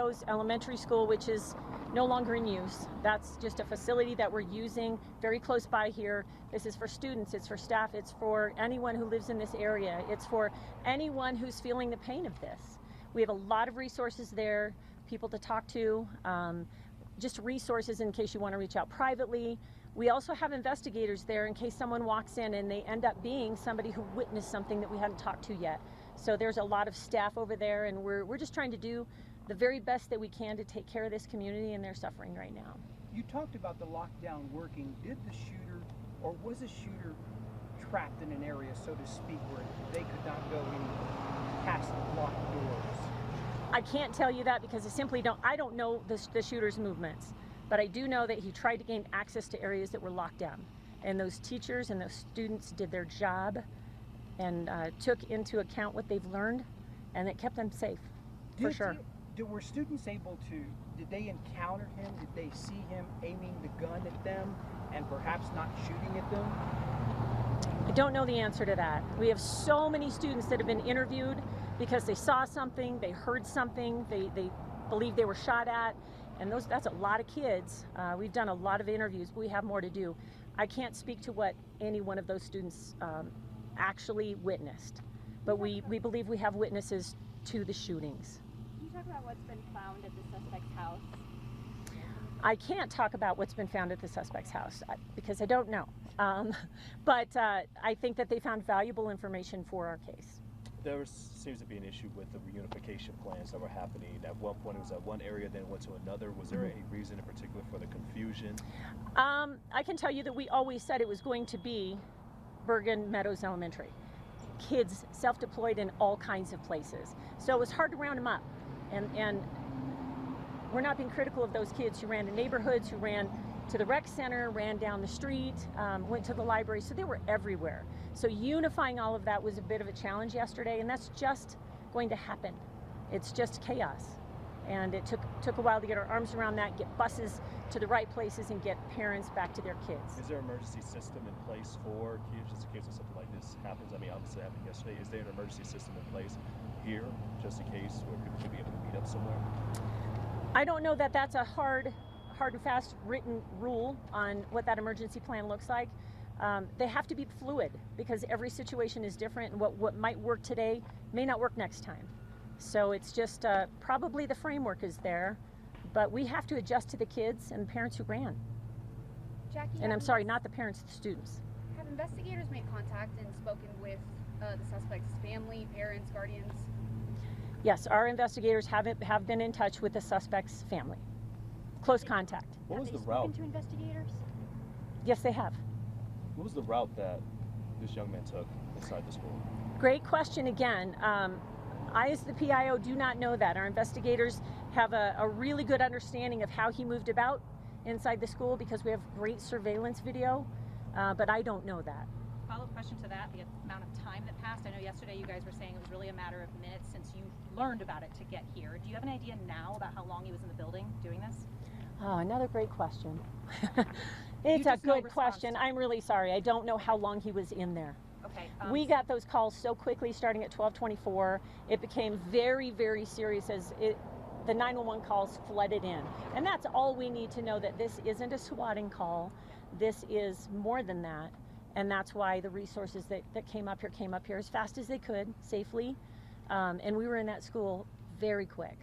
Meadows Elementary School, which is no longer in use. That's just a facility that we're using very close by here. This is for students, it's for staff, it's for anyone who lives in this area. It's for anyone who's feeling the pain of this. We have a lot of resources there, people to talk to, just resources in case you want to reach out privately. We also have investigators there in case someone walks in and they end up being somebody who witnessed something that we hadn't talked to yet. So there's a lot of staff over there, and we're just trying to do the very best that we can to take care of this community, and they're suffering right now. You talked about the lockdown working. Did the shooter, or was the shooter trapped in an area, so to speak, where they could not go any past locked doors? I can't tell you that because I don't know the shooter's movements, but I do know that he tried to gain access to areas that were locked down. And those teachers and those students did their job and took into account what they've learned, and it kept them safe, for sure. Were students able to, did they encounter him? Did they see him aiming the gun at them and perhaps not shooting at them? I don't know the answer to that. We have so many students that have been interviewed because they saw something, they heard something, they believe they were shot at, and that's a lot of kids. We've done a lot of interviews, but we have more to do. I can't speak to what any one of those students actually witnessed, but we believe we have witnesses to the shootings. Can you talk about what's been found at the suspect's house? I can't talk about what's been found at the suspect's house because I don't know. But I think that they found valuable information for our case. There seems to be an issue with the reunification plans that were happening. At one point it was at one area, then it went to another. Was there any reason in particular for the confusion? I can tell you that we always said it was going to be Bergen Meadows Elementary. Kids self-deployed in all kinds of places. So it was hard to round them up. And we're not being critical of those kids who ran to neighborhoods, who ran to the rec center, ran down the street, went to the library, so they were everywhere. So unifying all of that was a bit of a challenge yesterday, and that's just going to happen. It's just chaos. And it took a while to get our arms around that, get buses to the right places, and get parents back to their kids. Is there an emergency system in place for kids just in case something like this happens? I mean, obviously it happened yesterday. Is there an emergency system in place here just in case where people could be able to meet up somewhere? I don't know that that's a hard and fast written rule on what that emergency plan looks like. They have to be fluid because every situation is different, and what might work today may not work next time. So it's just probably the framework is there, but we have to adjust to the kids and the parents who ran. Jackie, and I'm sorry, not the parents, the students. Have investigators made contact and spoken with the suspect's family, parents, guardians? Yes, our investigators have been in touch with the suspect's family. Close contact. What was the Have they route? spoken to investigators? Yes, they have. What was the route that this young man took inside the school? Great question again. I, as the PIO, do not know that. Our investigators have a really good understanding of how he moved about inside the school because we have great surveillance video, but I don't know that. Follow-up question to that, the amount of time that passed. I know yesterday you guys were saying it was really a matter of minutes since you learned about it to get here. Do you have an idea now about how long he was in the building doing this? Oh, another great question. It's a good question. I'm really sorry. I don't know how long he was in there. Okay. We got those calls so quickly starting at 12:24. It became very, very serious as the 911 calls flooded in. And that's all we need to know, that this isn't a swatting call. This is more than that. And that's why the resources that came up here as fast as they could, safely. And we were in that school very quick.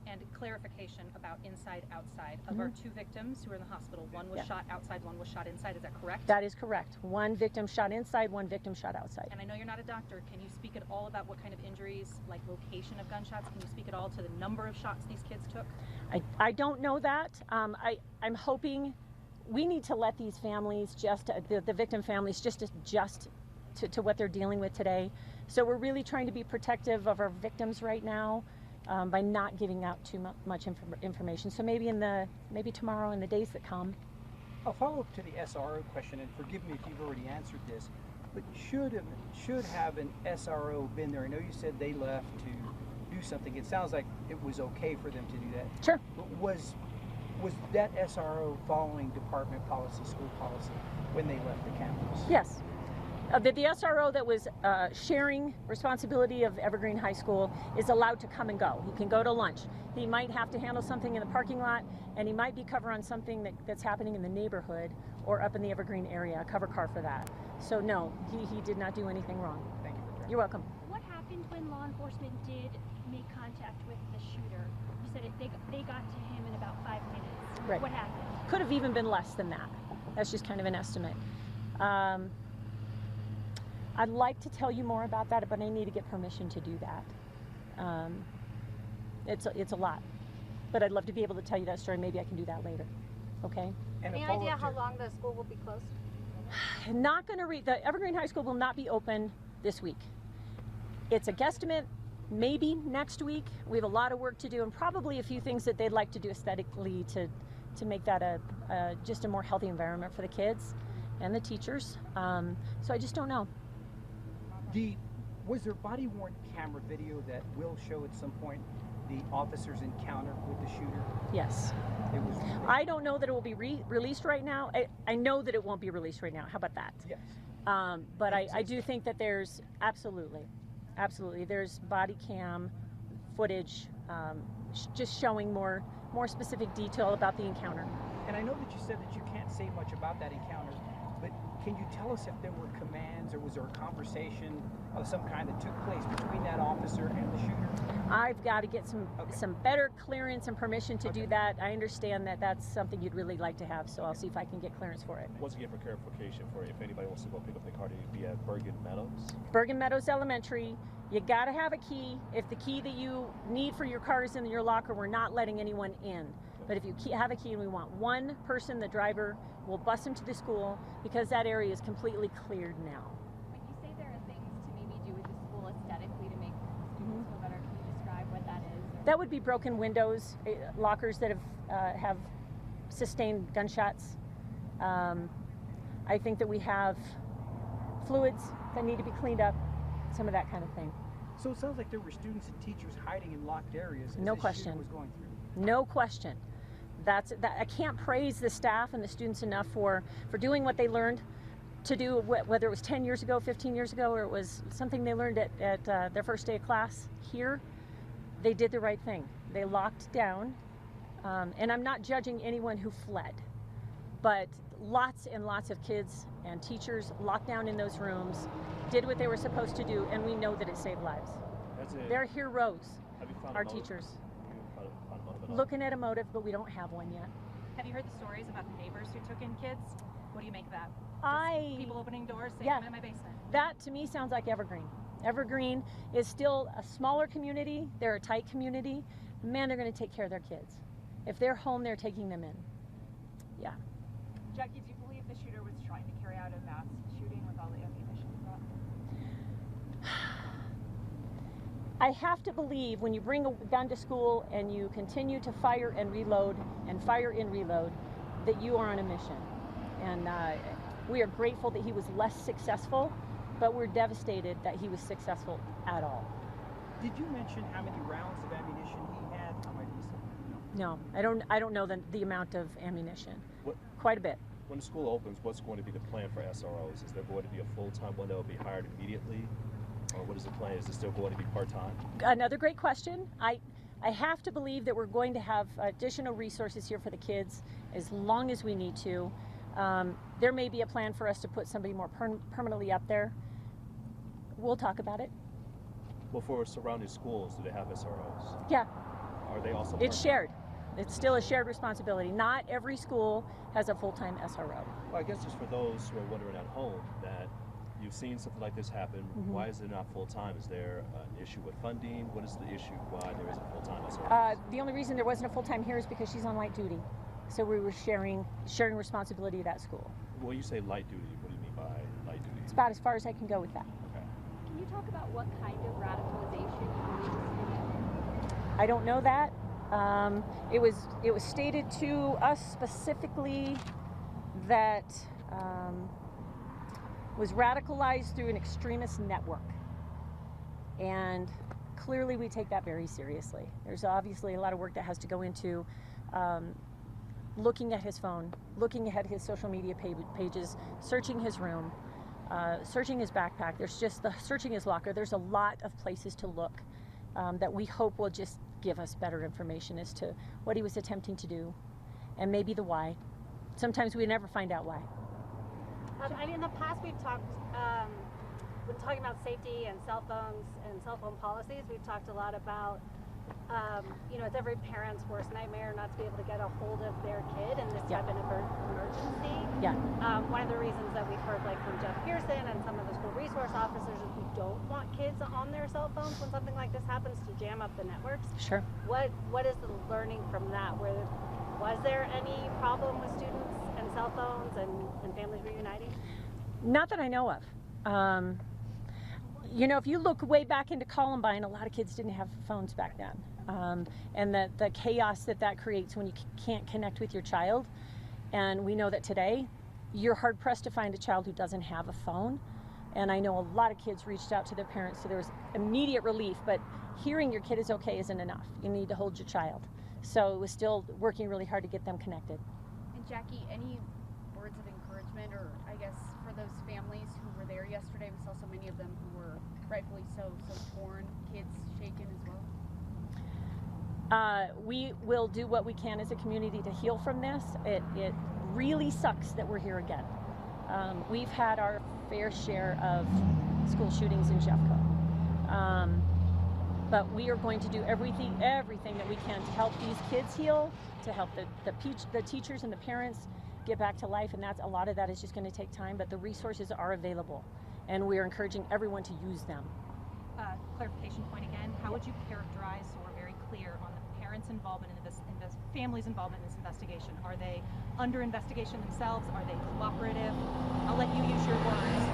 And clarification about inside, outside. Of our two victims who are in the hospital, one was shot outside, one was shot inside. Is that correct? That is correct. One victim shot inside, one victim shot outside. And I know you're not a doctor. Can you speak at all about what kind of injuries, like location of gunshots? Can you speak at all to the number of shots these kids took? I don't know that. I'm hoping we need to let these families the victim families just adjust to what they're dealing with today. So we're really trying to be protective of our victims right now. By not giving out too much information. So maybe tomorrow and the days that come. I'll follow up to the SRO question, and forgive me if you've already answered this, but should have an SRO been there? I know you said they left to do something. It sounds like it was okay for them to do that. Sure. But was that SRO following department policy, school policy, when they left the campus? Yes. The SRO that was sharing responsibility of Evergreen High School is allowed to come and go. He can go to lunch. He might have to handle something in the parking lot, and he might be cover on something that's happening in the neighborhood or up in the Evergreen area, a cover car for that. So no, he did not do anything wrong. Thank you for clarifying. You're welcome. What happened when law enforcement did make contact with the shooter? You said they got to him in about 5 minutes. Right. What happened? Could have even been less than that. That's just kind of an estimate. I'd like to tell you more about that, but I need to get permission to do that. It's a lot, but I'd love to be able to tell you that story. Maybe I can do that later. Okay. And a Any follow-up idea how to- long the school will be closed? Not going to read. The Evergreen High School will not be open this week. It's a guesstimate. Maybe next week. We have a lot of work to do, and probably a few things that they'd like to do aesthetically to make that just a more healthy environment for the kids and the teachers. So I just don't know. Was there body-worn camera video that will show at some point the officer's encounter with the shooter? Yes. It was. I don't know that it will be released right now. I know that it won't be released right now. How about that? Yes. But I do think that there's absolutely, there's body cam footage just showing more specific detail about the encounter. And I know that you said that you can't say much about that encounter, but can you tell us if there were commands or was there a conversation of some kind that took place between that officer and the shooter? I've got to get some better clearance and permission to do Okay. that. I understand that that's something you'd really like to have, so I'll see if I can get clearance for it. Once again, for clarification, for if anybody wants to go pick up their car, to be at Bergen Meadows. Bergen Meadows Elementary, you got to have a key. If the key that you need for your car is in your locker, we're not letting anyone in. But if you have a key, and we want one person, the driver, we'll bus him to the school because that area is completely cleared now. When you say there are things to maybe do with the school aesthetically to make students feel better, can you describe what that is? Or- That would be broken windows, lockers that have sustained gunshots. I think that we have fluids that need to be cleaned up, some of that kind of thing. So it sounds like there were students and teachers hiding in locked areas as No this question. shooter was going through. No question. I can't praise the staff and the students enough for doing what they learned to do, whether it was 10 years ago, 15 years ago, or it was something they learned at their first day of class here. They did the right thing. They locked down, and I'm not judging anyone who fled, but lots and lots of kids and teachers locked down in those rooms, did what they were supposed to do, and we know that it saved lives. That's it. They're heroes, Have you found a our motive? teachers. Have you found a motive at all? Looking at a motive, but we don't have one yet. Have you heard the stories about the neighbors who took in kids? What do you make of that? People opening doors saying, Yeah. I'm in my basement. That to me sounds like Evergreen. Evergreen is still a smaller community. They're a tight community. Man, they're going to take care of their kids. If they're home, they're taking them in. Yeah. Jackie, do you believe the shooter was trying to carry out a mass shooting with all the ammunition brought? I have to believe when you bring a gun to school and you continue to fire and reload and fire and reload, that you are on a mission. And we are grateful that he was less successful, but we're devastated that he was successful at all. Did you mention how many rounds of ammunition he had? How many? No. No, I don't know the amount of ammunition. What- Quite a bit. When the school opens, what's going to be the plan for SROs? Is there going to be a full-time one that will be hired immediately? Or what is the plan? Is it still going to be part-time? Another great question. I have to believe that we're going to have additional resources here for the kids as long as we need to. There may be a plan for us to put somebody more permanently up there. We'll talk about it. Well, for surrounding schools, do they have SROs? Yeah, Are they also it's part-time? shared. It's still a shared responsibility. Not every school has a full-time SRO. Well, I guess just for those who are wondering at home that you've seen something like this happen, why is it not full-time? Is there an issue with funding? What is the issue why there isn't full-time SROs? The only reason there wasn't a full-time here is because she's on light duty. So we were sharing responsibility at that school. When you say light duty, what do you mean by light duty? It's about as far as I can go with that. Okay. Can you talk about what kind of radicalization you experienced? I don't know that. It was stated to us specifically that was radicalized through an extremist network, and clearly we take that very seriously. There's obviously a lot of work that has to go into looking at his phone, looking at his social media pages, searching his room. searching his backpack. Searching his locker. There's a lot of places to look that we hope will just give us better information as to what he was attempting to do, and maybe the why. Sometimes we never find out why. I mean, in the past we've talked, when talking about safety and cell phones and cell phone policies, we've talked a lot about, you know, it's every parent's worst nightmare not to be able to get a hold of their kid in this type of emergency. Yeah. One of the reasons that we've heard, like from Jeff Pearson and some of the school resource officers, is we don't want kids on their cell phones when something like this happens to jam up the networks. Sure. What is the learning from that? Was there any problem with students and cell phones and families reuniting? Not that I know of. You know, if you look way back into Columbine, a lot of kids didn't have phones back then. And the chaos that creates when you can't connect with your child. And we know that today, you're hard pressed to find a child who doesn't have a phone. And I know a lot of kids reached out to their parents, so there was immediate relief, but hearing your kid is okay isn't enough. You need to hold your child. So it was still working really hard to get them connected. And Jackie, any words of encouragement, or I guess for those families who were there yesterday? We saw so many of them who were rightfully so torn, kids shaken as well. We will do what we can as a community to heal from this. It really sucks that we're here again. We've had our fair share of school shootings in Jeffco. But we are going to do everything that we can to help these kids heal, to help the teachers and the parents get back to life, and a lot of that is just going to take time, but the resources are available, and we are encouraging everyone to use them. Clarification point again, how would you characterize, so we're very clear on the parents' involvement in this, family's involvement in this investigation? Are they under investigation themselves? Are they cooperative? I'll let you use your words.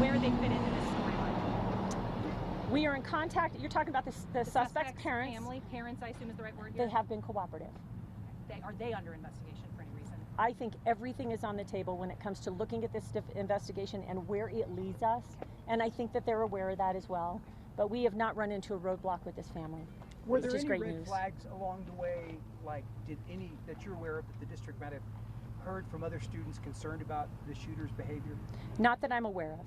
Where they fit into this storyline? We are in contact. You're talking about the suspect's parents. Family, parents, I assume is the right word here. They have been cooperative. Are they under investigation for any reason? I think everything is on the table when it comes to looking at this investigation and where it leads us. And I think that they're aware of that as well. But we have not run into a roadblock with this family. Were It's there just any great red news. flags along the way, like did any that you're aware of that the district might have heard from other students concerned about the shooter's behavior? Not that I'm aware of.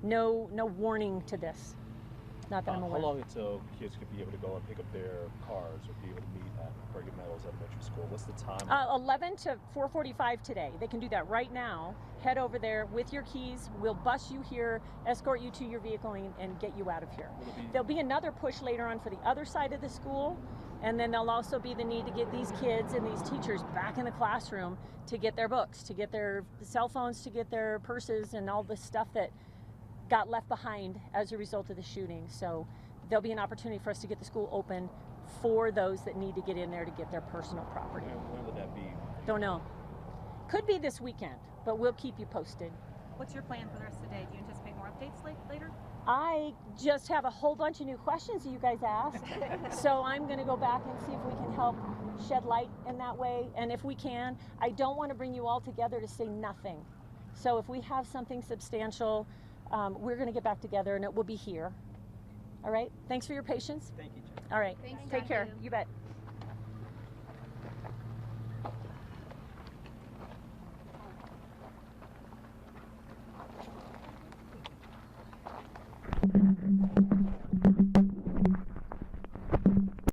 No warning to this. Not that I'm aware How of. long until kids could be able to go and pick up their cars or be able to meet at Brigham Meadows Elementary School? What's the time? 11 to 4:45 today. They can do that right now. Head over there with your keys. We'll bus you here, escort you to your vehicle, and get you out of here. There'll be another push later on for the other side of the school, and then there'll also be the need to get these kids and these teachers back in the classroom to get their books, to get their cell phones, to get their purses, and all the stuff that got left behind as a result of the shooting. So there'll be an opportunity for us to get the school open for those that need to get in there to get their personal property. When would that be? Don't know. Could be this weekend, but we'll keep you posted. What's your plan for the rest of the day? Do you anticipate more updates later? I just have a whole bunch of new questions that you guys asked. So I'm going to go back and see if we can help shed light in that way. And if we can, I don't want to bring you all together to say nothing. So if we have something substantial, we're going to get back together and it will be here. All right? Thanks for your patience. Thank you, Jen. All right. Thanks, Take care. Jackie. You bet.